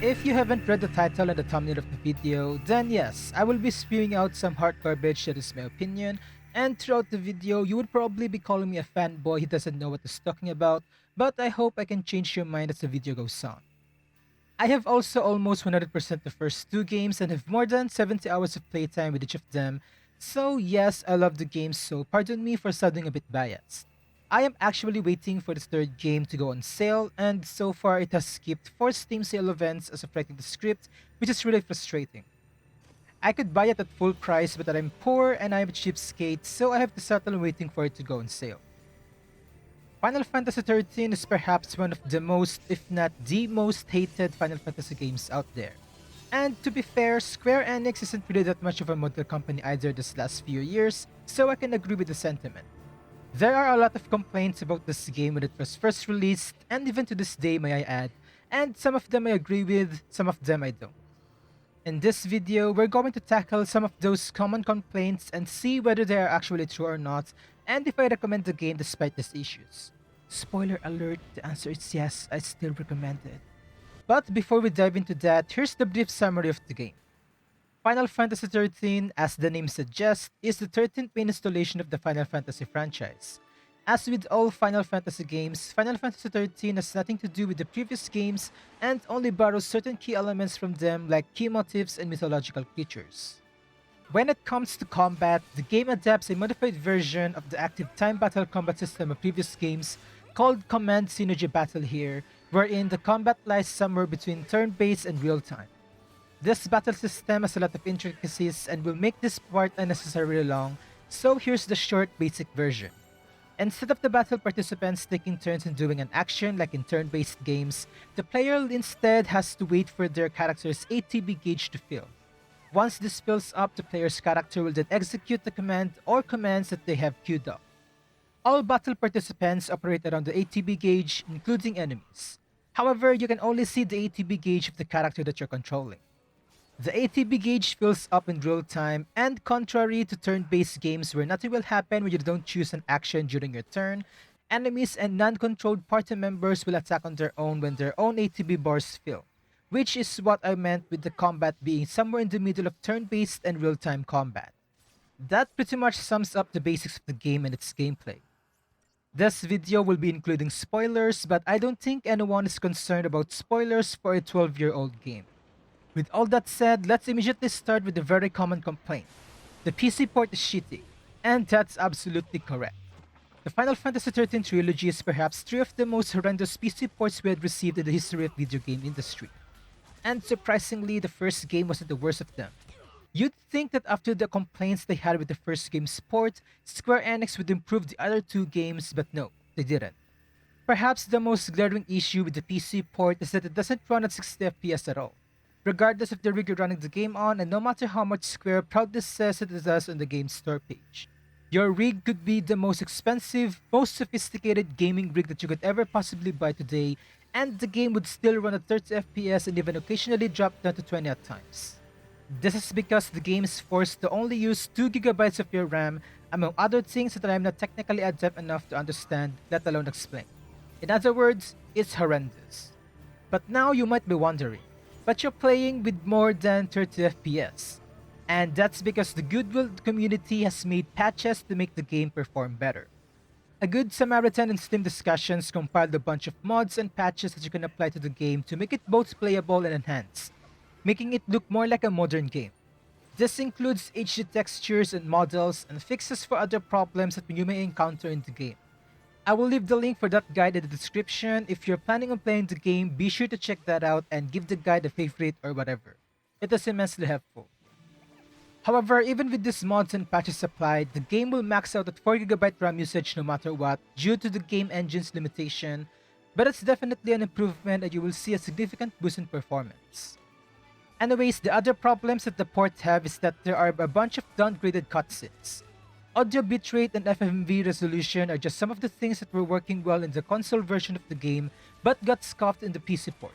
If you haven't read the title and the thumbnail of the video, then yes, I will be spewing out some hard garbage that is my opinion, and throughout the video, you would probably be calling me a fanboy who doesn't know what he's talking about, but I hope I can change your mind as the video goes on. I have also almost 100% the first two games and have more than 70 hours of playtime with each of them, so yes, I love the games, so pardon me for sounding a bit biased. I am actually waiting for the third game to go on sale, and so far it has skipped 4 Steam sale events as of writing the script, which is really frustrating. I could buy it at full price, but I'm poor and I'm a cheapskate, so I have to settle waiting for it to go on sale. Final Fantasy XIII is perhaps one of the most, if not the most hated Final Fantasy games out there. And to be fair, Square Enix isn't really that much of a model company either this last few years, so I can agree with the sentiment. There are a lot of complaints about this game when it was first released, and even to this day may I add, and some of them I agree with, some of them I don't. In this video, we're going to tackle some of those common complaints and see whether they are actually true or not, and if I recommend the game despite these issues. Spoiler alert, the answer is yes, I still recommend it. But before we dive into that, here's the brief summary of the game. Final Fantasy XIII, as the name suggests, is the 13th main installation of the Final Fantasy franchise. As with all Final Fantasy games, Final Fantasy XIII has nothing to do with the previous games and only borrows certain key elements from them like key motifs and mythological creatures. When it comes to combat, the game adapts a modified version of the active time battle combat system of previous games called Command Synergy Battle here, wherein the combat lies somewhere between turn-based and real-time. This battle system has a lot of intricacies and will make this part unnecessarily long, so here's the short basic version. Instead of the battle participants taking turns in doing an action like in turn-based games, the player instead has to wait for their character's ATB gauge to fill. Once this fills up, the player's character will then execute the command or commands that they have queued up. All battle participants operate around the ATB gauge, including enemies. However, you can only see the ATB gauge of the character that you're controlling. The ATB gauge fills up in real time, and contrary to turn-based games where nothing will happen when you don't choose an action during your turn, enemies and non-controlled party members will attack on their own when their own ATB bars fill, which is what I meant with the combat being somewhere in the middle of turn-based and real-time combat. That pretty much sums up the basics of the game and its gameplay. This video will be including spoilers, but I don't think anyone is concerned about spoilers for a 12-year-old game. With all that said, let's immediately start with a very common complaint. The PC port is shitty, and that's absolutely correct. The Final Fantasy XIII trilogy is perhaps 3 of the most horrendous PC ports we had received in the history of video game industry. And surprisingly, the first game wasn't the worst of them. You'd think that after the complaints they had with the first game's port, Square Enix would improve the other 2 games, but no, they didn't. Perhaps the most glaring issue with the PC port is that it doesn't run at 60 FPS at all, regardless of the rig you're running the game on, and no matter how much Square proudly says it does on the game's store page. Your rig could be the most expensive, most sophisticated gaming rig that you could ever possibly buy today, and the game would still run at 30 FPS and even occasionally drop down to 20 at times. This is because the game is forced to only use 2GB of your RAM, among other things that I am not technically adept enough to understand, let alone explain. In other words, it's horrendous. But now you might be wondering, but you're playing with more than 30 FPS. And that's because the Goodwill community has made patches to make the game perform better. A good Samaritan and Steam discussions compiled a bunch of mods and patches that you can apply to the game to make it both playable and enhanced, making it look more like a modern game. This includes HD textures and models and fixes for other problems that you may encounter in the game. I will leave the link for that guide in the description. If you're planning on playing the game, be sure to check that out and give the guide a favorite or whatever. It is immensely helpful. However, even with these mods and patches applied, the game will max out at 4GB RAM usage no matter what due to the game engine's limitation, but it's definitely an improvement and you will see a significant boost in performance. Anyways, the other problems that the port have is that there are a bunch of downgraded cutscenes. Audio bitrate and FMV resolution are just some of the things that were working well in the console version of the game but got scoffed in the PC port.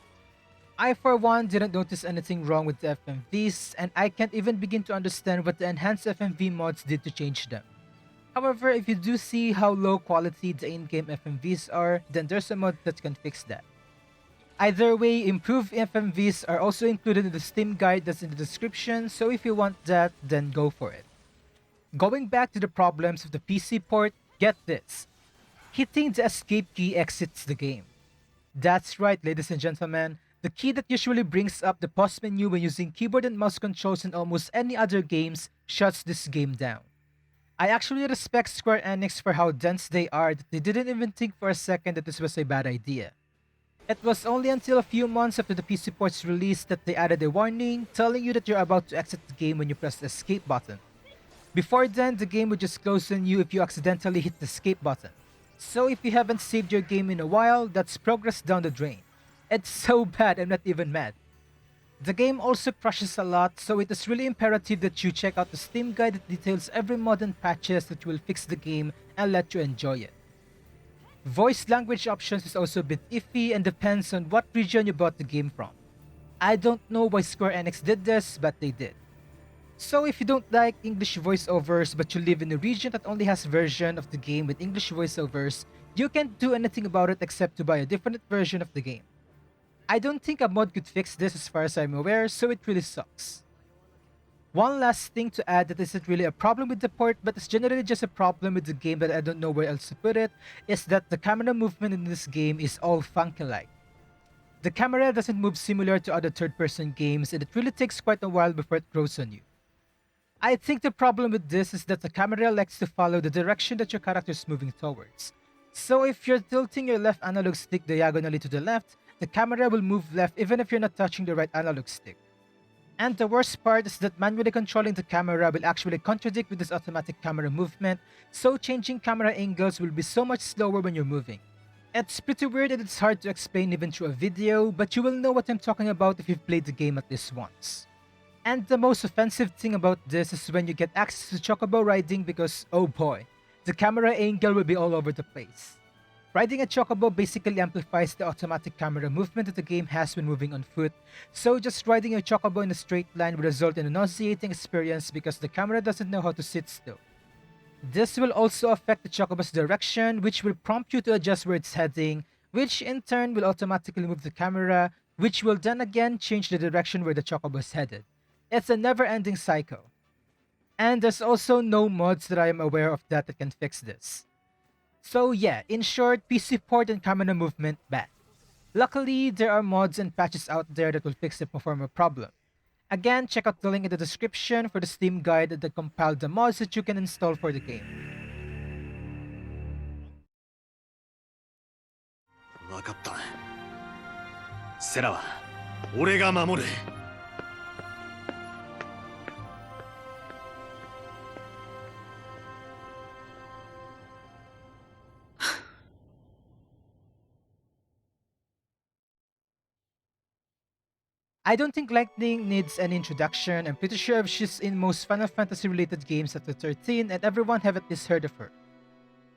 I for one didn't notice anything wrong with the FMVs, and I can't even begin to understand what the enhanced FMV mods did to change them. However, if you do see how low quality the in-game FMVs are, then there's a mod that can fix that. Either way, improved FMVs are also included in the Steam guide that's in the description, so if you want that, then go for it. Going back to the problems of the PC port, get this. Hitting the escape key exits the game. That's right, ladies and gentlemen. The key that usually brings up the pause menu when using keyboard and mouse controls in almost any other games shuts this game down. I actually respect Square Enix for how dense they are that they didn't even think for a second that this was a bad idea. It was only until a few months after the PC port's release that they added a warning telling you that you're about to exit the game when you press the escape button. Before then, the game would just close on you if you accidentally hit the escape button. So if you haven't saved your game in a while, that's progress down the drain. It's so bad I'm not even mad. The game also crashes a lot, so it is really imperative that you check out the Steam guide that details every mod and patches that will fix the game and let you enjoy it. Voice language options is also a bit iffy and depends on what region you bought the game from. I don't know why Square Enix did this, but they did. So if you don't like English voiceovers but you live in a region that only has version of the game with English voiceovers, you can't do anything about it except to buy a different version of the game. I don't think a mod could fix this as far as I'm aware, so it really sucks. One last thing to add that isn't really a problem with the port, but it's generally just a problem with the game that I don't know where else to put it, is that the camera movement in this game is all funky-like. The camera doesn't move similar to other third-person games, and it really takes quite a while before it grows on you. I think the problem with this is that the camera likes to follow the direction that your character is moving towards. So if you're tilting your left analog stick diagonally to the left, the camera will move left even if you're not touching the right analog stick. And the worst part is that manually controlling the camera will actually contradict with this automatic camera movement, so changing camera angles will be so much slower when you're moving. It's pretty weird and it's hard to explain even through a video, but you will know what I'm talking about if you've played the game at least once. And the most offensive thing about this is when you get access to chocobo riding because, oh boy, the camera angle will be all over the place. Riding a chocobo basically amplifies the automatic camera movement that the game has when moving on foot, so just riding a chocobo in a straight line will result in a nauseating experience because the camera doesn't know how to sit still. This will also affect the chocobo's direction, which will prompt you to adjust where it's heading, which in turn will automatically move the camera, which will then again change the direction where the chocobo is headed. It's a never-ending cycle. And there's also no mods that I am aware of that can fix this. So yeah, in short, PC port and camera movement bad. Luckily, there are mods and patches out there that will fix the former problem. Again, check out the link in the description for the Steam guide that compiled the mods that you can install for the game. 分かった。セラは俺が守る。I don't think Lightning needs any introduction. I'm pretty sure she's in most Final Fantasy related games after 13 and everyone have at least heard of her.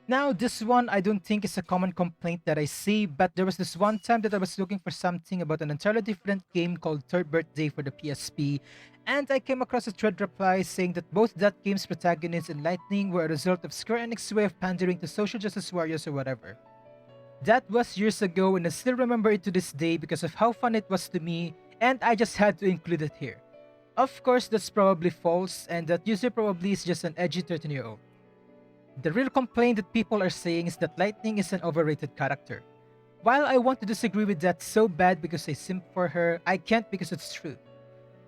Now, this one I don't think is a common complaint that I see, but there was this one time that I was looking for something about an entirely different game called Third Birthday for the PSP, and I came across a thread reply saying that both that game's protagonist and Lightning were a result of Square Enix's way of pandering to social justice warriors or whatever. That was years ago and I still remember it to this day because of how fun it was to me, and I just had to include it here. Of course, that's probably false, and that user probably is just an edgy 13-year-old. The real complaint that people are saying is that Lightning is an overrated character. While I want to disagree with that so bad because I simp for her, I can't because it's true.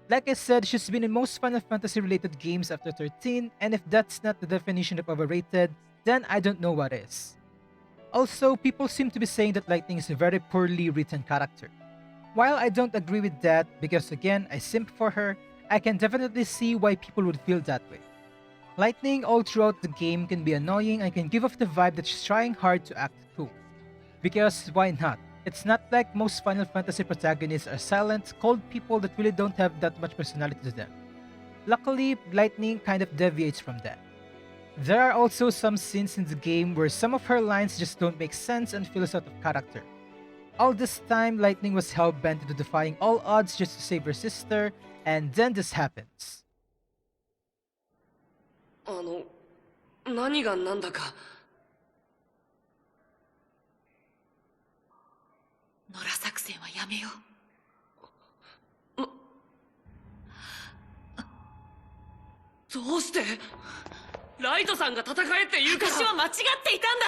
Like I said, she's been in most Final Fantasy related games after 13, and if that's not the definition of overrated, then I don't know what is. Also, people seem to be saying that Lightning is a very poorly written character. While I don't agree with that, because again, I simp for her, I can definitely see why people would feel that way. Lightning all throughout the game can be annoying and can give off the vibe that she's trying hard to act cool. Because why not? It's not like most Final Fantasy protagonists are silent, cold people that really don't have that much personality to them. Luckily, Lightning kind of deviates from that. There are also some scenes in the game where some of her lines just don't make sense and feels out of character. All this time, Lightning was hell-bent into defying all odds just to save her sister, and then this happens. 何が何だか。野良作戦はやめよう。どうしてライトさんが戦えって言うから。私は間違っていたんだ。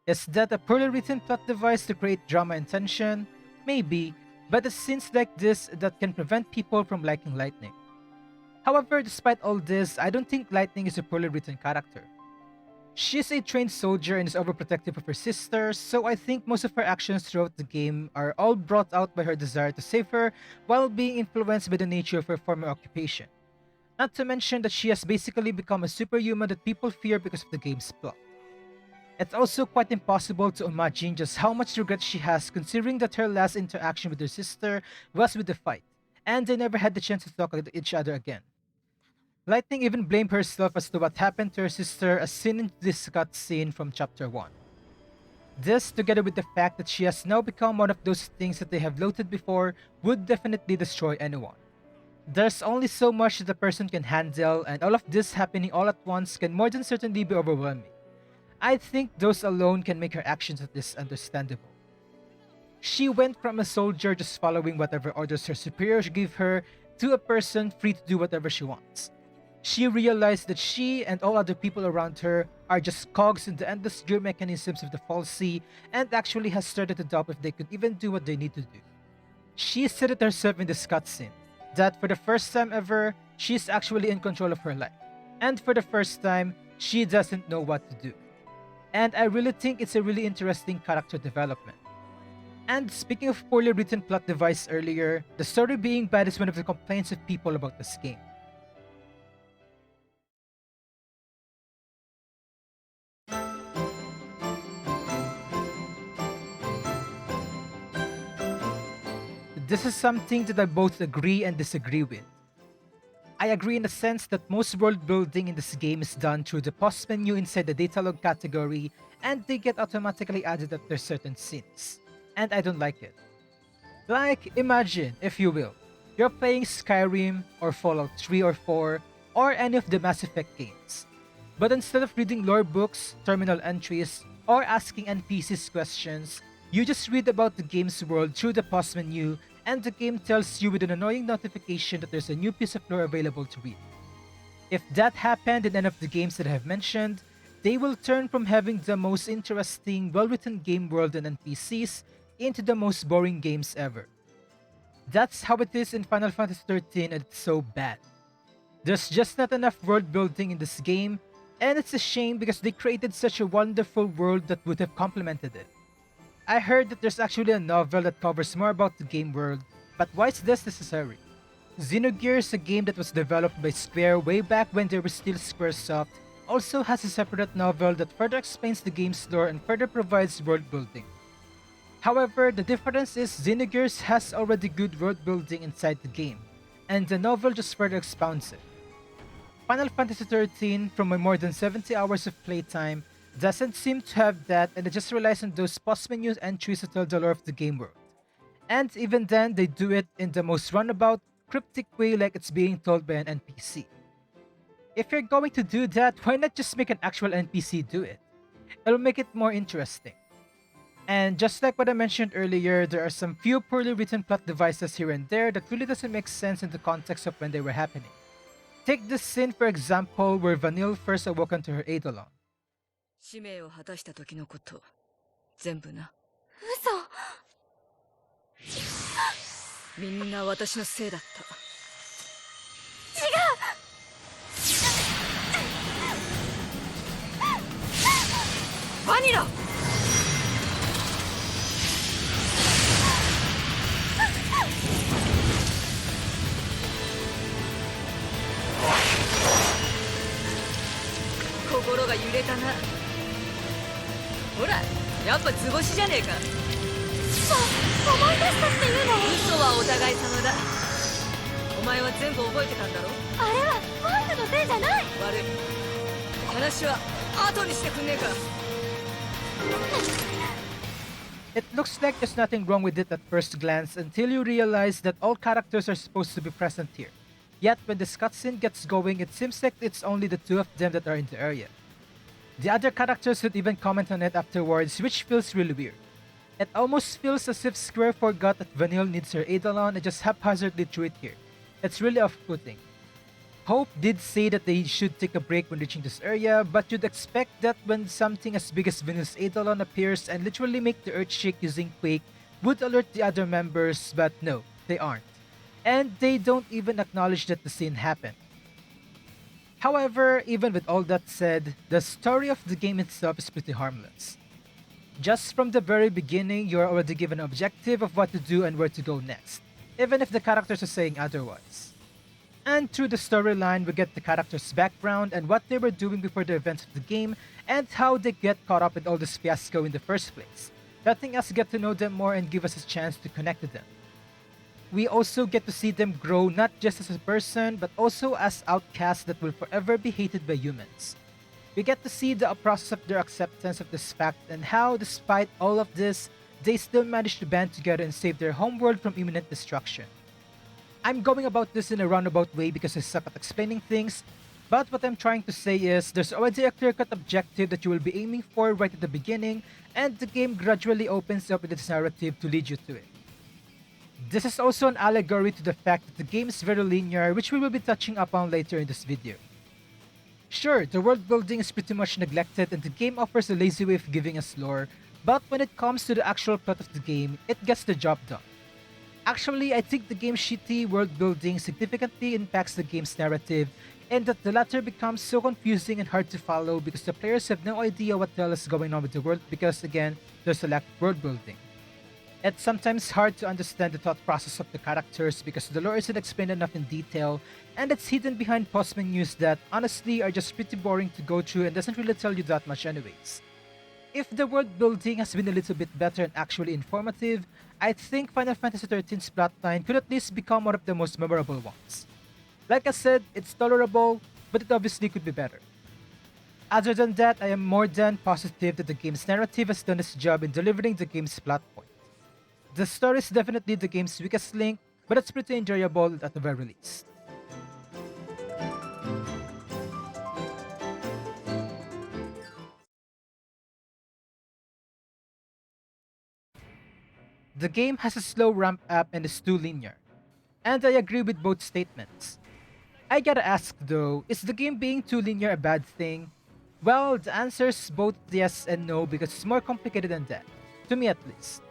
Is that a poorly written plot device to create drama and tension? Maybe, but it's scenes like this that can prevent people from liking Lightning. However, despite all this, I don't think Lightning is a poorly written character. She's a trained soldier and is overprotective of her sister, so I think most of her actions throughout the game are all brought out by her desire to save her while being influenced by the nature of her former occupation. Not to mention that she has basically become a superhuman that people fear because of the game's plot. It's also quite impossible to imagine just how much regret she has considering that her last interaction with her sister was with the fight, and they never had the chance to talk to each other again. Lightning even blamed herself as to what happened to her sister as seen in this cutscene from chapter 1. This, together with the fact that she has now become one of those things that they have loathed before, would definitely destroy anyone. There's only so much that a person can handle, and all of this happening all at once can more than certainly be overwhelming. I think those alone can make her actions at least understandable. She went from a soldier just following whatever orders her superiors give her to a person free to do whatever she wants. She realized that she and all other people around her are just cogs in the endless gear mechanisms of the fal'Cie and actually has started to doubt if they could even do what they need to do. She said it herself in this cutscene, that for the first time ever, she's actually in control of her life. And for the first time, she doesn't know what to do. And I really think it's a really interesting character development. And speaking of poorly written plot device earlier, the story being bad is one of the complaints of people about this game. This is something that I both agree and disagree with. I agree in the sense that most world building in this game is done through the pause menu inside the data log category and they get automatically added after certain scenes. And I don't like it. Like, imagine, if you will, you're playing Skyrim or Fallout 3 or 4 or any of the Mass Effect games. But instead of reading lore books, terminal entries, or asking NPCs questions, you just read about the game's world through the pause menu and the game tells you with an annoying notification that there's a new piece of lore available to read. If that happened in any of the games that I have mentioned, they will turn from having the most interesting, well-written game world and NPCs into the most boring games ever. That's how it is in Final Fantasy XIII and it's so bad. There's just not enough world building in this game, and it's a shame because they created such a wonderful world that would have complemented it. I heard that there's actually a novel that covers more about the game world, but why is this necessary? Xenogears, a game that was developed by Square way back when they were still Squaresoft, also has a separate novel that further explains the game's lore and further provides world building. However, the difference is Xenogears has already good world building inside the game, and the novel just further expounds it. Final Fantasy XIII, from my more than 70 hours of playtime, doesn't seem to have that and it just relies on those pause menu entries to tell the lore of the game world. And even then, they do it in the most runabout, cryptic way like it's being told by an NPC. If you're going to do that, why not just make an actual NPC do it? It'll make it more interesting. And just like what I mentioned earlier, there are some few poorly written plot devices here and there that really doesn't make sense in the context of when they were happening. Take this scene for example where Vanille first awoken to her Eidolon. 使命を果たした時のこと全部な。嘘。みんな私のせいだった。違う。バニラ。心が揺れたな。ほら、やっぱ図星じゃねえか。思い出したっていうの？嘘はお互い様だ。お前は全部覚えてたんだろ？あれはファイルのせいじゃない。悪い。話は後にしてくんねえか。It looks like there's nothing wrong with it at first glance until you realize that all characters are supposed to be present here. Yet when this cutscene gets going, it seems like it's only the two of them that are in the area. The other characters would even comment on it afterwards, which feels really weird. It almost feels as if Square forgot that Vanille needs her Eidolon and just haphazardly threw it here. It's really off-putting. Hope did say that they should take a break when reaching this area, but you'd expect that when something as big as Vanille's Eidolon appears and literally make the earth shake using Quake would alert the other members, but no, they aren't. And they don't even acknowledge that the scene happened. However, even with all that said, the story of the game itself is pretty harmless. Just from the very beginning, you're already given an objective of what to do and where to go next, even if the characters are saying otherwise. And through the storyline, we get the characters' background and what they were doing before the events of the game, and how they get caught up with all this fiasco in the first place, letting us get to know them more and give us a chance to connect to them. We also get to see them grow not just as a person, but also as outcasts that will forever be hated by humans. We get to see the process of their acceptance of this fact and how, despite all of this, they still manage to band together and save their homeworld from imminent destruction. I'm going about this in a roundabout way because I suck at explaining things, but what I'm trying to say is there's already a clear-cut objective that you will be aiming for right at the beginning, and the game gradually opens up with its narrative to lead you to it. This is also an allegory to the fact that the game is very linear, which we will be touching upon later in this video. Sure, the world building is pretty much neglected and the game offers a lazy way of giving us lore, but when it comes to the actual plot of the game, it gets the job done. Actually, I think the game's shitty world building significantly impacts the game's narrative, and that the latter becomes so confusing and hard to follow because the players have no idea what the hell is going on with the world because, again, there's a lack of world building. It's sometimes hard to understand the thought process of the characters because the lore isn't explained enough in detail, and it's hidden behind post menus that honestly are just pretty boring to go through and doesn't really tell you that much anyways. If the world building has been a little bit better and actually informative, I think Final Fantasy XIII's plotline could at least become one of the most memorable ones. Like I said, it's tolerable, but it obviously could be better. Other than that, I am more than positive that the game's narrative has done its job in delivering the game's plot point. The story is definitely the game's weakest link, but it's pretty enjoyable at the very least. The game has a slow ramp up and is too linear. And I agree with both statements. I gotta ask though, is the game being too linear a bad thing? Well, the answer is both yes and no because it's more complicated than that, to me at least.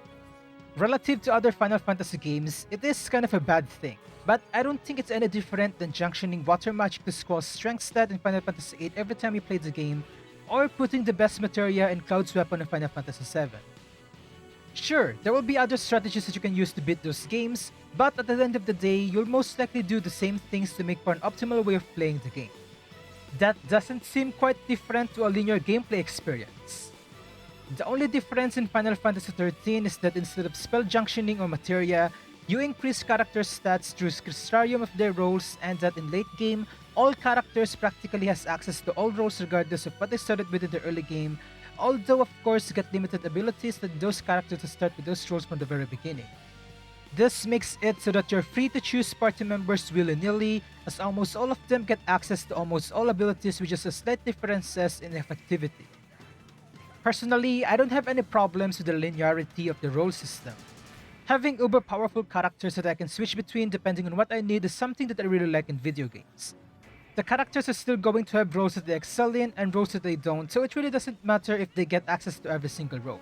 Relative to other Final Fantasy games, it is kind of a bad thing, but I don't think it's any different than junctioning water magic to Squall's strength stat in Final Fantasy VIII every time you play the game, or putting the best materia in Cloud's weapon in Final Fantasy VII. Sure, there will be other strategies that you can use to beat those games, but at the end of the day, you'll most likely do the same things to make for an optimal way of playing the game. That doesn't seem quite different to a linear gameplay experience. The only difference in Final Fantasy XIII is that instead of spell junctioning or materia, you increase characters' stats through Crystarium of their roles, and that in late game, all characters practically has access to all roles regardless of what they started with in the early game, although of course get limited abilities that those characters start with those roles from the very beginning. This makes it so that you're free to choose party members willy-nilly, as almost all of them get access to almost all abilities with just a slight differences in effectivity. Personally, I don't have any problems with the linearity of the role system. Having uber powerful characters that I can switch between depending on what I need is something that I really like in video games. The characters are still going to have roles that they excel in and roles that they don't, so it really doesn't matter if they get access to every single role.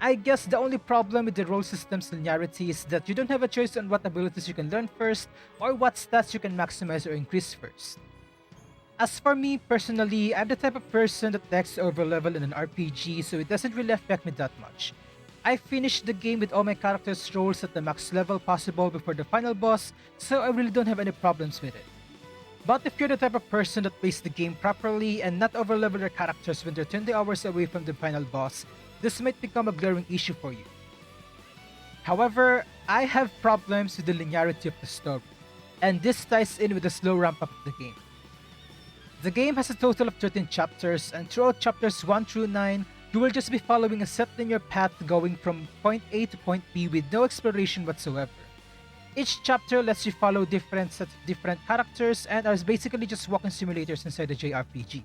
I guess the only problem with the role system's linearity is that you don't have a choice on what abilities you can learn first or what stats you can maximize or increase first. As for me personally, I'm the type of person that likes to overlevel in an RPG, so it doesn't really affect me that much. I finished the game with all my characters' roles at the max level possible before the final boss, so I really don't have any problems with it. But if you're the type of person that plays the game properly and not overlevel your characters when they're 20 hours away from the final boss, this might become a glaring issue for you. However, I have problems with the linearity of the story, and this ties in with the slow ramp up of the game. The game has a total of 13 chapters, and throughout chapters 1 through 9, you will just be following a set linear path going from point A to point B with no exploration whatsoever. Each chapter lets you follow different sets of different characters and are basically just walking simulators inside the JRPG.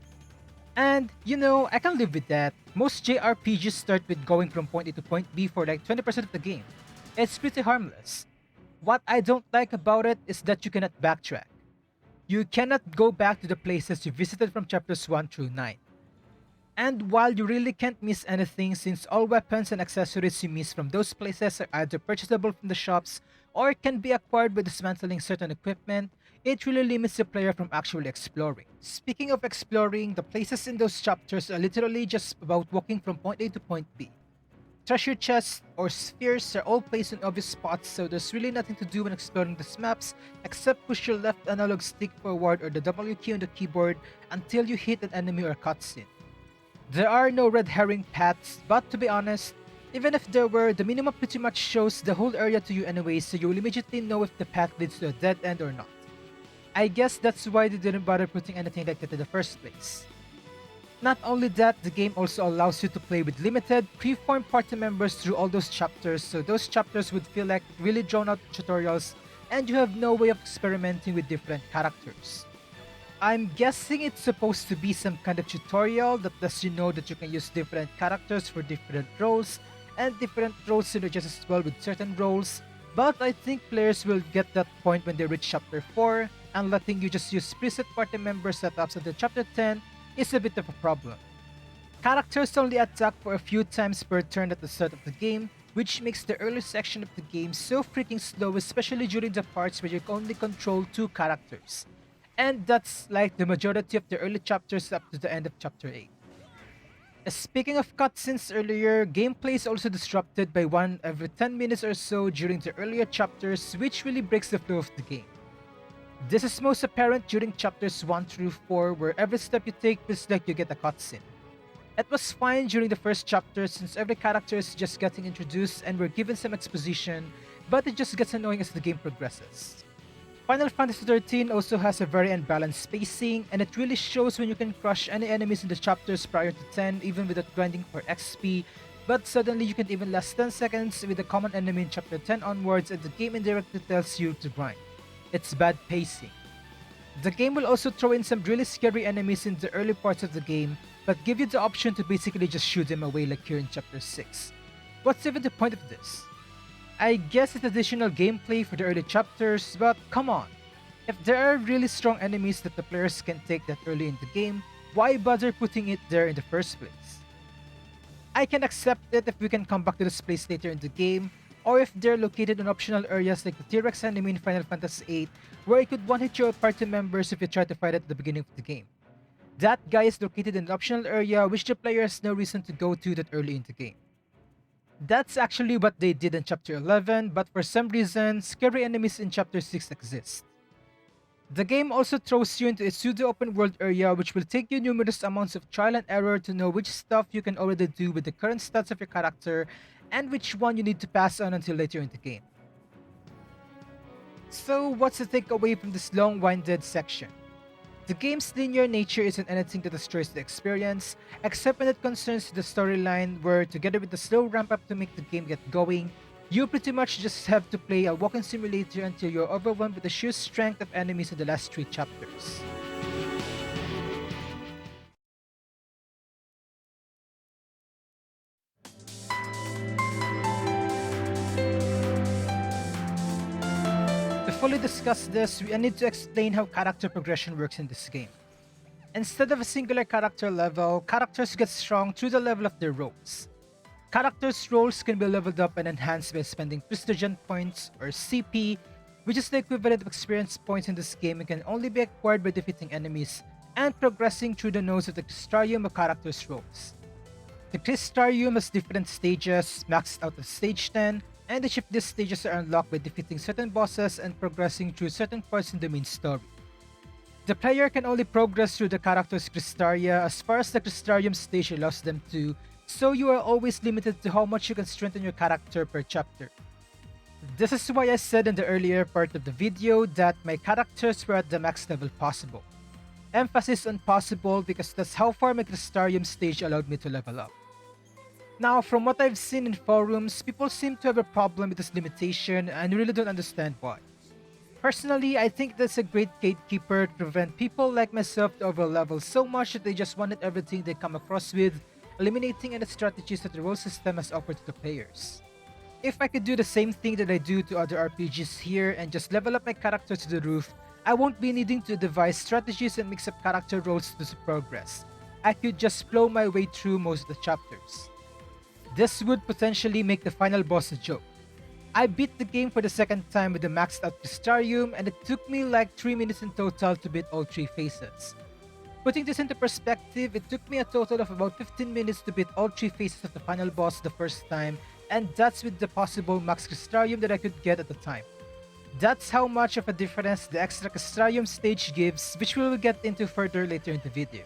And, you know, I can live with that. Most JRPGs start with going from point A to point B for like 20% of the game. It's pretty harmless. What I don't like about it is that you cannot backtrack. You cannot go back to the places you visited from chapters 1 through 9. And while you really can't miss anything since all weapons and accessories you miss from those places are either purchasable from the shops or can be acquired by dismantling certain equipment, it really limits the player from actually exploring. Speaking of exploring, the places in those chapters are literally just about walking from point A to point B. Treasure chests or spheres are all placed in obvious spots, so there's really nothing to do when exploring these maps except push your left analog stick forward or the W key on the keyboard until you hit an enemy or cutscene. There are no red herring paths, but to be honest, even if there were, the minimap pretty much shows the whole area to you anyway, so you will immediately know if the path leads to a dead end or not. I guess that's why they didn't bother putting anything like that in the first place. Not only that, the game also allows you to play with limited, pre-formed party members through all those chapters, so those chapters would feel like really drawn out tutorials and you have no way of experimenting with different characters. I'm guessing it's supposed to be some kind of tutorial that lets you know that you can use different characters for different roles, and different roles synergize as well with certain roles, but I think players will get that point when they reach chapter 4, and letting you just use preset party member setups until chapter 10 is a bit of a problem. Characters only attack for a few times per turn at the start of the game, which makes the early section of the game so freaking slow, especially during the parts where you can only control 2 characters. And that's like the majority of the early chapters up to the end of chapter 8. Speaking of cutscenes earlier, gameplay is also disrupted by one every 10 minutes or so during the earlier chapters, which really breaks the flow of the game. This is most apparent during chapters 1 through 4, where every step you take feels like you get a cutscene. It was fine during the first chapter since every character is just getting introduced and we're given some exposition, but it just gets annoying as the game progresses. Final Fantasy XIII also has a very unbalanced spacing, and it really shows when you can crush any enemies in the chapters prior to 10 even without grinding for XP, but suddenly you can even last 10 seconds with a common enemy in chapter 10 onwards and the game indirectly tells you to grind. It's bad pacing. The game will also throw in some really scary enemies in the early parts of the game, but give you the option to basically just shoot them away like here in chapter 6. What's even the point of this? I guess it's additional gameplay for the early chapters, but come on. If there are really strong enemies that the players can take that early in the game, why bother putting it there in the first place? I can accept it if we can come back to this place later in the game, or if they're located in optional areas like the T-Rex enemy in Final Fantasy VIII, where you could one-hit your party members if you try to fight it at the beginning of the game. That guy is located in an optional area which the player has no reason to go to that early in the game. That's actually what they did in chapter 11, but for some reason, scary enemies in chapter 6 exist. The game also throws you into a pseudo-open world area which will take you numerous amounts of trial and error to know which stuff you can already do with the current stats of your character and which one you need to pass on until later in the game. So what's the takeaway from this long-winded section? The game's linear nature isn't anything that destroys the experience, except when it concerns the storyline where, together with the slow ramp-up to make the game get going, you pretty much just have to play a walking simulator until you're overwhelmed with the sheer strength of enemies in the last 3 chapters. To fully discuss this, we need to explain how character progression works in this game. Instead of a singular character level, characters get strong through the level of their roles. Characters' roles can be leveled up and enhanced by spending Prestigen points, or CP, which is the equivalent of experience points in this game and can only be acquired by defeating enemies and progressing through the nodes of the Crystarium of characters' roles. The Crystarium has different stages, maxed out at stage 10, and each of these stages are unlocked by defeating certain bosses and progressing through certain parts in the main story. The player can only progress through the character's Crystaria as far as the Crystarium stage allows them to, so you are always limited to how much you can strengthen your character per chapter. This is why I said in the earlier part of the video that my characters were at the max level possible. Emphasis on possible because that's how far my Crystarium stage allowed me to level up. Now, from what I've seen in forums, people seem to have a problem with this limitation and really don't understand why. Personally, I think that's a great gatekeeper to prevent people like myself to overlevel so much that they just wanted everything they come across with, eliminating any strategies that the role system has offered to the players. If I could do the same thing that I do to other RPGs here and just level up my character to the roof, I won't be needing to devise strategies and mix up character roles to progress. I could just flow my way through most of the chapters. This would potentially make the final boss a joke. I beat the game for the second time with the maxed out Crystarium, and it took me like 3 minutes in total to beat all 3 phases. Putting this into perspective, it took me a total of about 15 minutes to beat all 3 phases of the final boss the first time, and that's with the possible max Crystarium that I could get at the time. That's how much of a difference the extra Crystarium stage gives, which we will get into further later in the video.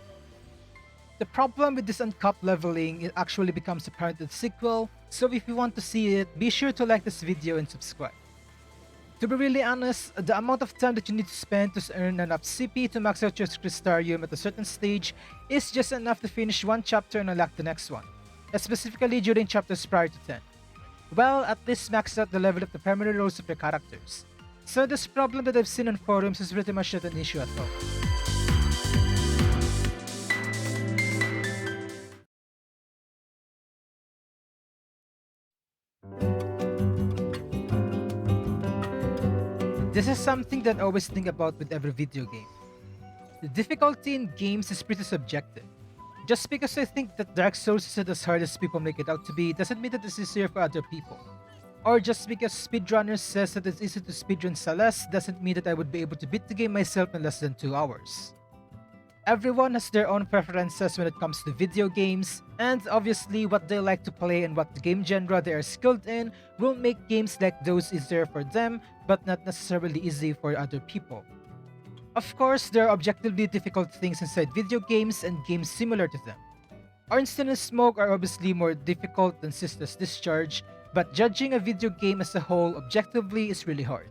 The problem with this uncapped leveling, it actually becomes apparent in the sequel, so if you want to see it, be sure to like this video and subscribe. To be really honest, the amount of time that you need to spend to earn enough CP to max out your Crystarium at a certain stage is just enough to finish one chapter and unlock the next one, specifically during chapters prior to 10. Well, at least max out the level of the primary roles of your characters. So this problem that I've seen on forums is pretty much not an issue at all. This is something that I always think about with every video game. The difficulty in games is pretty subjective. Just because I think that Dark Souls isn't as hard as people make it out to be doesn't mean that it's easier for other people. Or just because speedrunners says that it's easy to speedrun Celeste doesn't mean that I would be able to beat the game myself in less than 2 hours. Everyone has their own preferences when it comes to video games, and obviously what they like to play and what the game genre they are skilled in will make games like those easier for them, but not necessarily easy for other people. Of course, there are objectively difficult things inside video games and games similar to them. Ornstein and Smoke are obviously more difficult than Sister's Discharge, but judging a video game as a whole objectively is really hard.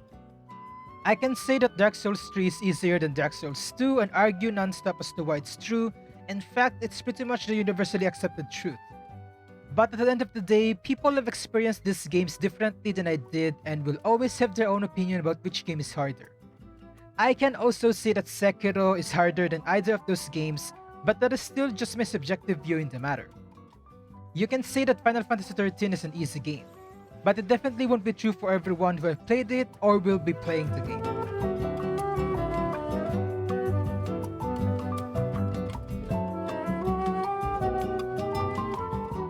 I can say that Dark Souls 3 is easier than Dark Souls 2 and argue non-stop as to why it's true. In fact, it's pretty much the universally accepted truth. But at the end of the day, people have experienced these games differently than I did and will always have their own opinion about which game is harder. I can also say that Sekiro is harder than either of those games, but that is still just my subjective view in the matter. You can say that Final Fantasy XIII is an easy game, but it definitely won't be true for everyone who have played it or will be playing the game.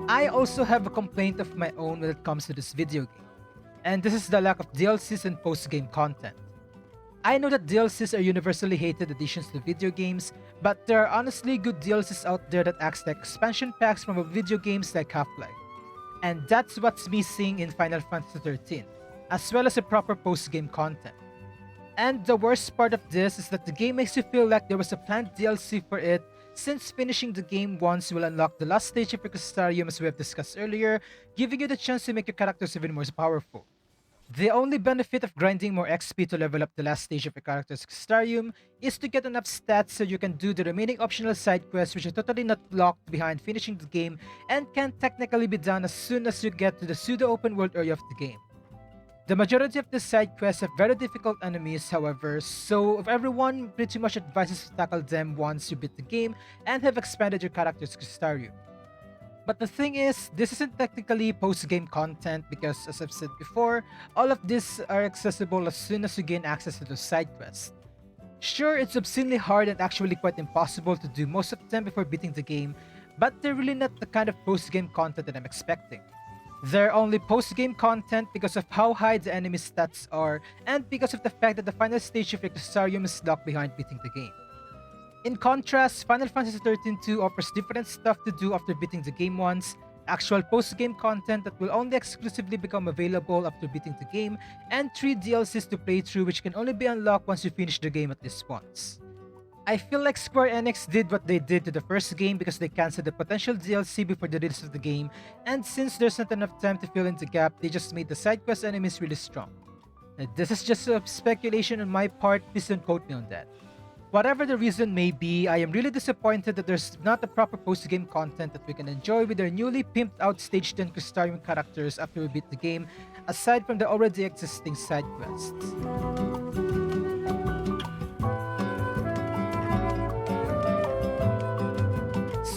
I also have a complaint of my own when it comes to this video game, and this is the lack of DLCs and post-game content. I know that DLCs are universally hated additions to video games, but there are honestly good DLCs out there that acts like expansion packs from video games like Half-Life. And that's what's missing in Final Fantasy XIII, as well as a proper post-game content. And the worst part of this is that the game makes you feel like there was a planned DLC for it, since finishing the game once will unlock the last stage of your Crystarium as we have discussed earlier, giving you the chance to make your characters even more powerful. The only benefit of grinding more XP to level up the last stage of your character's Crystarium is to get enough stats so you can do the remaining optional side quests which are totally not locked behind finishing the game and can technically be done as soon as you get to the pseudo-open world area of the game. The majority of the side quests have very difficult enemies, however, so everyone pretty much advises to tackle them once you beat the game and have expanded your character's Crystarium. But the thing is, this isn't technically post-game content because, as I've said before, all of these are accessible as soon as you gain access to those side quests. Sure, it's obscenely hard and actually quite impossible to do most of them before beating the game, but they're really not the kind of post-game content that I'm expecting. They're only post-game content because of how high the enemy stats are and because of the fact that the final stage of your Crystarium is locked behind beating the game. In contrast, Final Fantasy XIII-2 offers different stuff to do after beating the game once, actual post-game content that will only exclusively become available after beating the game, and 3 DLCs to play through which can only be unlocked once you finish the game at least once. I feel like Square Enix did what they did to the first game because they cancelled the potential DLC before the release of the game, and since there's not enough time to fill in the gap, they just made the side quest enemies really strong. This is just a speculation on my part, please don't quote me on that. Whatever the reason may be, I am really disappointed that there's not a proper post-game content that we can enjoy with our newly pimped out Stage 10 Crystarium characters after we beat the game, aside from the already existing side quests.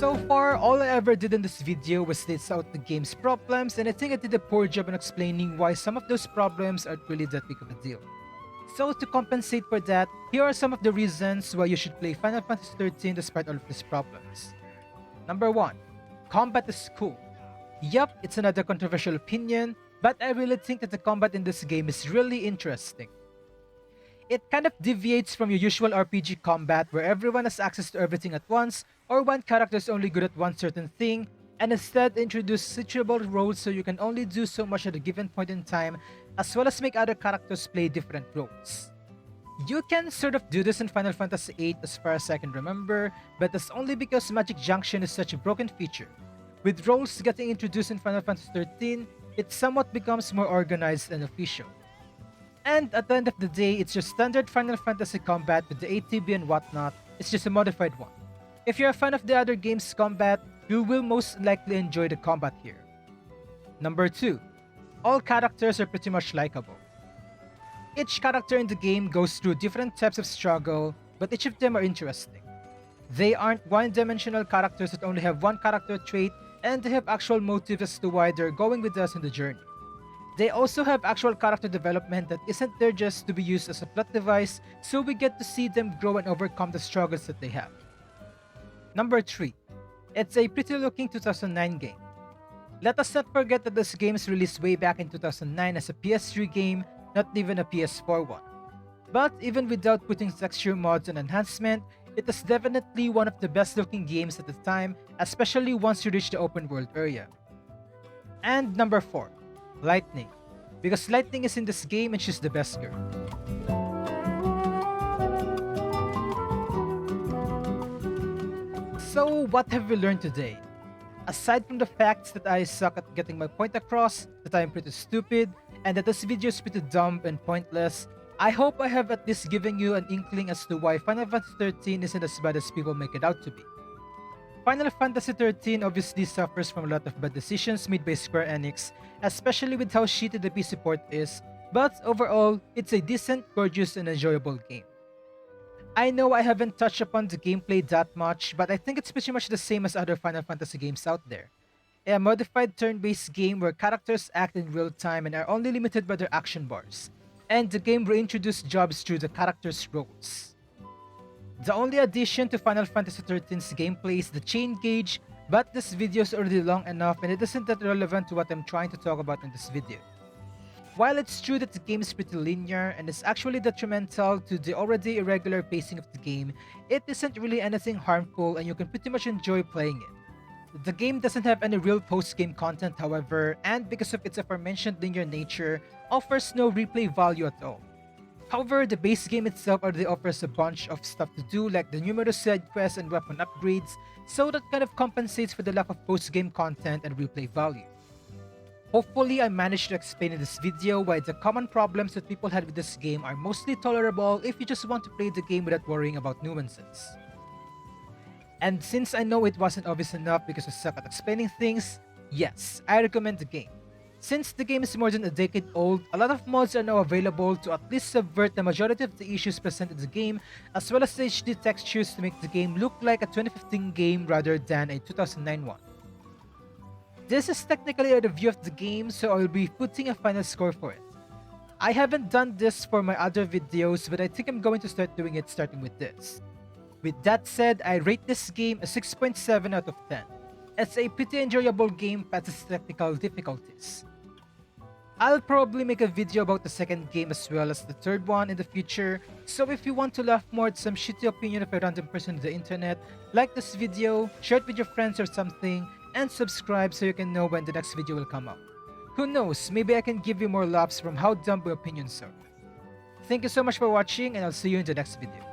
So far, all I ever did in this video was list out the game's problems, and I think I did a poor job in explaining why some of those problems aren't really that big of a deal. So to compensate for that, here are some of the reasons why you should play Final Fantasy XIII despite all of these problems. Number 1. Combat is cool. Yup, it's another controversial opinion, but I really think that the combat in this game is really interesting. It kind of deviates from your usual RPG combat where everyone has access to everything at once, or one character is only good at one certain thing, and instead introduce switchable roles so you can only do so much at a given point in time, as well as make other characters play different roles. You can sort of do this in Final Fantasy VIII as far as I can remember, but that's only because Magic Junction is such a broken feature. With roles getting introduced in Final Fantasy XIII, it somewhat becomes more organized and official. And at the end of the day, it's your standard Final Fantasy combat with the ATB and whatnot, it's just a modified one. If you're a fan of the other game's combat, you will most likely enjoy the combat here. Number 2. All characters are pretty much likable. Each character in the game goes through different types of struggle, but each of them are interesting. They aren't one-dimensional characters that only have one character trait, and they have actual motives as to why they're going with us in the journey. They also have actual character development that isn't there just to be used as a plot device, so we get to see them grow and overcome the struggles that they have. Number 3. It's a pretty looking 2009 game. Let us not forget that this game is released way back in 2009 as a PS3 game, not even a PS4 one. But even without putting texture mods and enhancement, it is definitely one of the best looking games at the time, especially once you reach the open world area. And number 4. Lightning. Because Lightning is in this game and she's the best girl. So what have we learned today? Aside from the facts that I suck at getting my point across, that I am pretty stupid, and that this video is pretty dumb and pointless, I hope I have at least given you an inkling as to why Final Fantasy XIII isn't as bad as people make it out to be. Final Fantasy XIII obviously suffers from a lot of bad decisions made by Square Enix, especially with how shitty the PC port is, but overall, it's a decent, gorgeous, and enjoyable game. I know I haven't touched upon the gameplay that much, but I think it's pretty much the same as other Final Fantasy games out there. A modified turn-based game where characters act in real time and are only limited by their action bars, and the game reintroduced jobs through the characters' roles. The only addition to Final Fantasy XIII's gameplay is the chain gauge, but this video is already long enough and it isn't that relevant to what I'm trying to talk about in this video. While it's true that the game is pretty linear and is actually detrimental to the already irregular pacing of the game, it isn't really anything harmful and you can pretty much enjoy playing it. The game doesn't have any real post-game content however, and because of its aforementioned linear nature, offers no replay value at all. However, the base game itself already offers a bunch of stuff to do like the numerous side quests and weapon upgrades, so that kind of compensates for the lack of post-game content and replay value. Hopefully, I managed to explain in this video why the common problems that people had with this game are mostly tolerable if you just want to play the game without worrying about nuances. And since I know it wasn't obvious enough because I suck at explaining things, yes, I recommend the game. Since the game is more than a decade old, a lot of mods are now available to at least subvert the majority of the issues present in the game, as well as the HD textures to make the game look like a 2015 game rather than a 2009 one. This is technically a review of the game, so I will be putting a final score for it. I haven't done this for my other videos, but I think I'm going to start doing it starting with this. With that said, I rate this game a 6.7 out of 10. It's a pretty enjoyable game past its technical difficulties. I'll probably make a video about the second game as well as the third one in the future, so if you want to laugh more at some shitty opinion of a random person on the internet, like this video, share it with your friends or something, and subscribe so you can know when the next video will come out. Who knows, maybe I can give you more laughs from how dumb my opinions are. Thank you so much for watching and I'll see you in the next video.